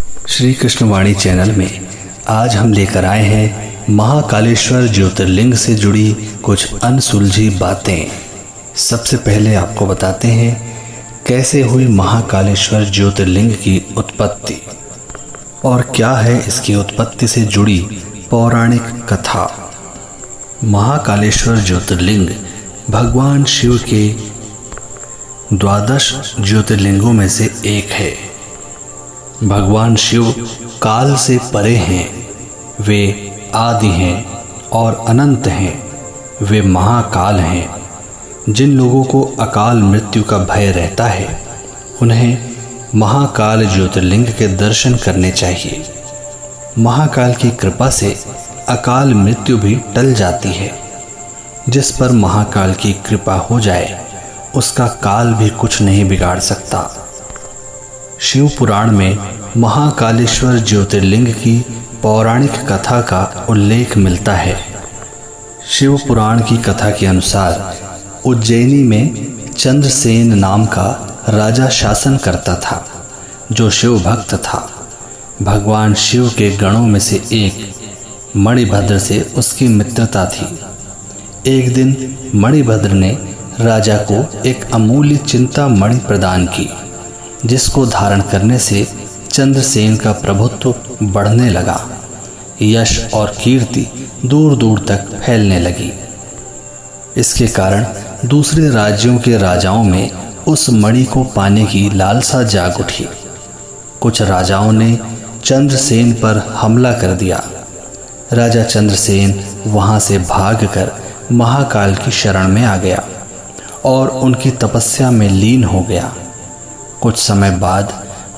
Shri कृष्णवाणी channel में आज हम लेकर आए हैं महाकालेश्वर ज्योतिर्लिंग से जुड़ी कुछ अनसुलझी बातें। सबसे पहले आपको बताते हैं कैसे हुई महाकालेश्वर ज्योतिर्लिंग की उत्पत्ति और क्या है इसकी उत्पत्ति से जुड़ी पौराणिक कथा। महाकालेश्वर ज्योतिर्लिंग भगवान शिव के 12 ज्योतिर्लिंगों में से एक है। भगवान शिव काल से परे हैं, वे आदि हैं और अनंत हैं। वे महाकाल हैं। जिन लोगों को अकाल मृत्यु का भय रहता है उन्हें महाकाल ज्योतिर्लिंग के दर्शन करने चाहिए। महाकाल की कृपा से अकाल मृत्यु भी टल जाती है। जिस पर महाकाल की कृपा हो जाए उसका काल भी कुछ नहीं बिगाड़ सकता। शिव पुराण में महाकालेश्वर ज्योतिर्लिंग की पौराणिक कथा का उल्लेख मिलता है। शिव पुराण की कथा के अनुसार उज्जैनी में चंद्रसेन नाम का राजा शासन करता था, जो शिव भक्त था। भगवान शिव के गणों में से एक मणिभद्र से उसकी मित्रता थी। एक दिन मणिभद्र ने राजा को एक अमूल्य चिंता मणि प्रदान की, जिसको धारण करने से चंद्रसेन का प्रभुत्व बढ़ने लगा। यश और कीर्ति दूर दूर तक फैलने लगी। इसके कारण दूसरे राज्यों के राजाओं में उस मणि को पाने की लालसा जाग उठी। कुछ राजाओं ने चंद्रसेन पर हमला कर दिया। राजा चंद्रसेन वहां से भागकर महाकाल की शरण में आ गया और उनकी तपस्या में लीन हो गया। कुछ समय बाद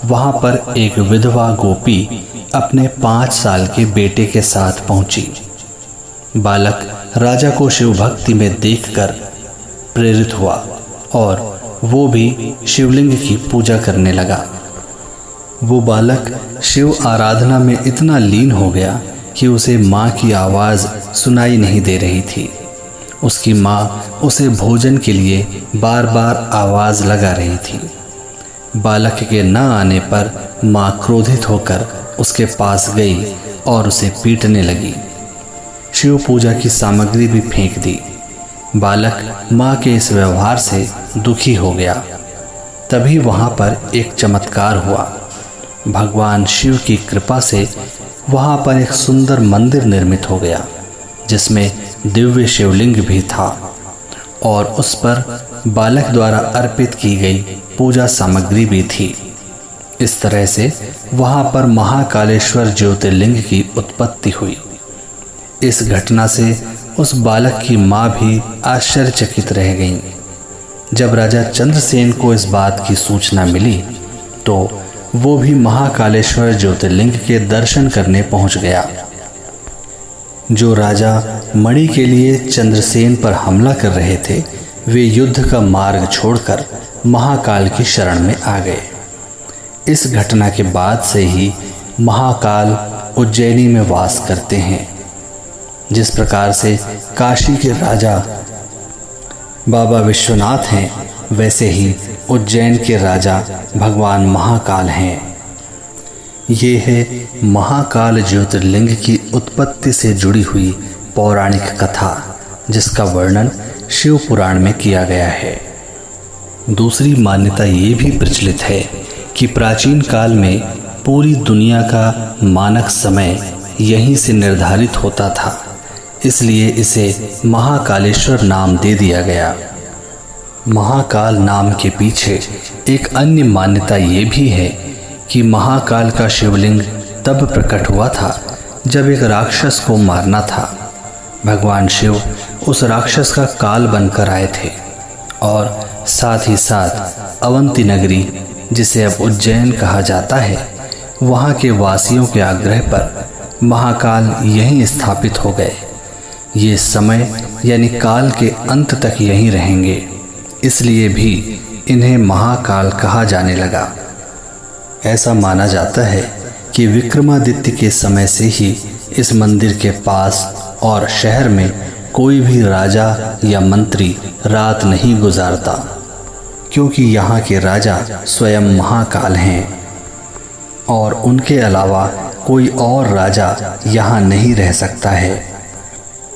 वहां पर एक विधवा गोपी अपने 5 साल के बेटे के साथ पहुंची। बालक राजा को शिव भक्ति में देखकर प्रेरित हुआ और वो भी शिवलिंग की पूजा करने लगा। वो बालक शिव आराधना में इतना लीन हो गया कि उसे माँ की आवाज़ सुनाई नहीं दे रही थी। उसकी माँ उसे भोजन के लिए बार बार आवाज़ लगा रही थी। बालक के न आने पर माँ क्रोधित होकर उसके पास गई और उसे पीटने लगी। शिव पूजा की सामग्री भी फेंक दी। बालक माँ के इस व्यवहार से दुखी हो गया। तभी वहाँ पर एक चमत्कार हुआ। भगवान शिव की कृपा से वहाँ पर एक सुंदर मंदिर निर्मित हो गया, जिसमें दिव्य शिवलिंग भी था और उस पर बालक द्वारा अर्पित की गई पूजा सामग्री भी थी। इस तरह से वहाँ पर महाकालेश्वर ज्योतिर्लिंग की उत्पत्ति हुई। इस घटना से उस बालक की माँ भी आश्चर्यचकित रह गईं। जब राजा चंद्रसेन को इस बात की सूचना मिली तो वो भी महाकालेश्वर ज्योतिर्लिंग के दर्शन करने पहुँच गया। जो राजा मणि के लिए चंद्रसेन पर हमला कर रहे थे, वे युद्ध का मार्ग छोड़कर महाकाल की शरण में आ गए। इस घटना के बाद से ही महाकाल उज्जैनी में वास करते हैं। जिस प्रकार से काशी के राजा बाबा विश्वनाथ हैं, वैसे ही उज्जैन के राजा भगवान महाकाल हैं। ये है महाकाल ज्योतिर्लिंग की उत्पत्ति से जुड़ी हुई पौराणिक कथा, जिसका वर्णन शिव पुराण में किया गया है। दूसरी मान्यता ये भी प्रचलित है कि प्राचीन काल में पूरी दुनिया का मानक समय यहीं से निर्धारित होता था, इसलिए इसे महाकालेश्वर नाम दे दिया गया। महाकाल नाम के पीछे एक अन्य मान्यता ये भी है कि महाकाल का शिवलिंग तब प्रकट हुआ था जब एक राक्षस को मारना था। भगवान शिव उस राक्षस का काल बनकर आए थे और साथ ही साथ अवंती नगरी, जिसे अब उज्जैन कहा जाता है, वहाँ के वासियों के आग्रह पर महाकाल यहीं स्थापित हो गए। ये समय यानी काल के अंत तक यहीं रहेंगे, इसलिए भी इन्हें महाकाल कहा जाने लगा। ऐसा माना जाता है कि विक्रमादित्य के समय से ही इस मंदिर के पास और शहर में कोई भी राजा या मंत्री रात नहीं गुजारता, क्योंकि यहाँ के राजा स्वयं महाकाल हैं और उनके अलावा कोई और राजा यहाँ नहीं रह सकता है।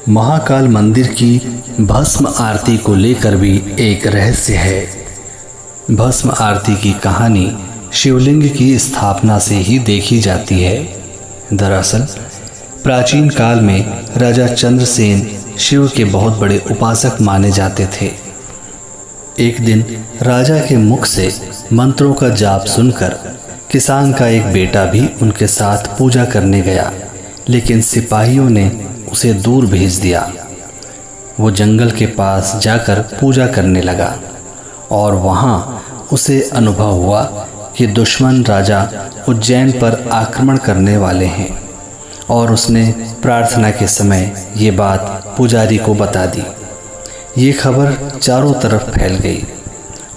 महाकाल मंदिर की भस्म आरती को लेकर भी एक रहस्य है। भस्म आरती की कहानी शिवलिंग की स्थापना से ही देखी जाती है। दरअसल प्राचीन काल में राजा चंद्रसेन शिव के बहुत बड़े उपासक माने जाते थे। एक दिन राजा के मुख से मंत्रों का जाप सुनकर किसान का एक बेटा भी उनके साथ पूजा करने गया, लेकिन सिपाहियों ने उसे दूर भेज दिया। वो जंगल के पास जाकर पूजा करने लगा और वहाँ उसे अनुभव हुआ कि दुश्मन राजा उज्जैन पर आक्रमण करने वाले हैं, और उसने प्रार्थना के समय ये बात पुजारी को बता दी। ये खबर चारों तरफ फैल गई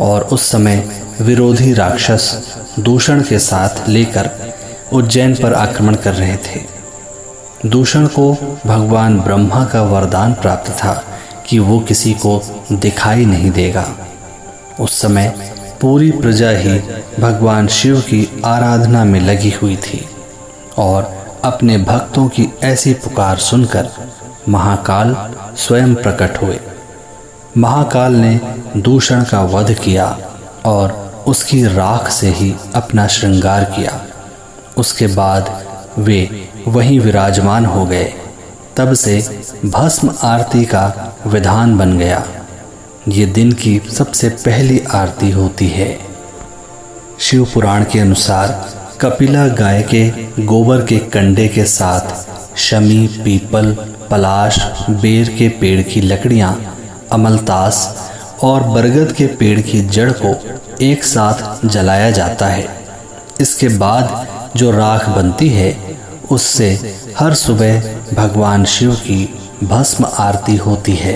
और उस समय विरोधी राक्षस दूषण के साथ लेकर उज्जैन पर आक्रमण कर रहे थे। दूषण को भगवान ब्रह्मा का वरदान प्राप्त था कि वो किसी को दिखाई नहीं देगा। उस समय पूरी प्रजा ही भगवान शिव की आराधना में लगी हुई थी और अपने भक्तों की ऐसी पुकार सुनकर महाकाल स्वयं प्रकट हुए। महाकाल ने दूषण का वध किया और उसकी राख से ही अपना श्रृंगार किया। उसके बाद वे वहीं विराजमान हो गए। तब से भस्म आरती का विधान बन गया। ये दिन की सबसे पहली आरती होती है। शिव पुराण के अनुसार कपिला गाय के गोबर के कंडे के साथ शमी, पीपल, पलाश, बेर के पेड़ की लकड़ियाँ, अमलतास और बरगद के पेड़ की जड़ को एक साथ जलाया जाता है। इसके बाद जो राख बनती है उससे हर सुबह भगवान शिव की भस्म आरती होती है।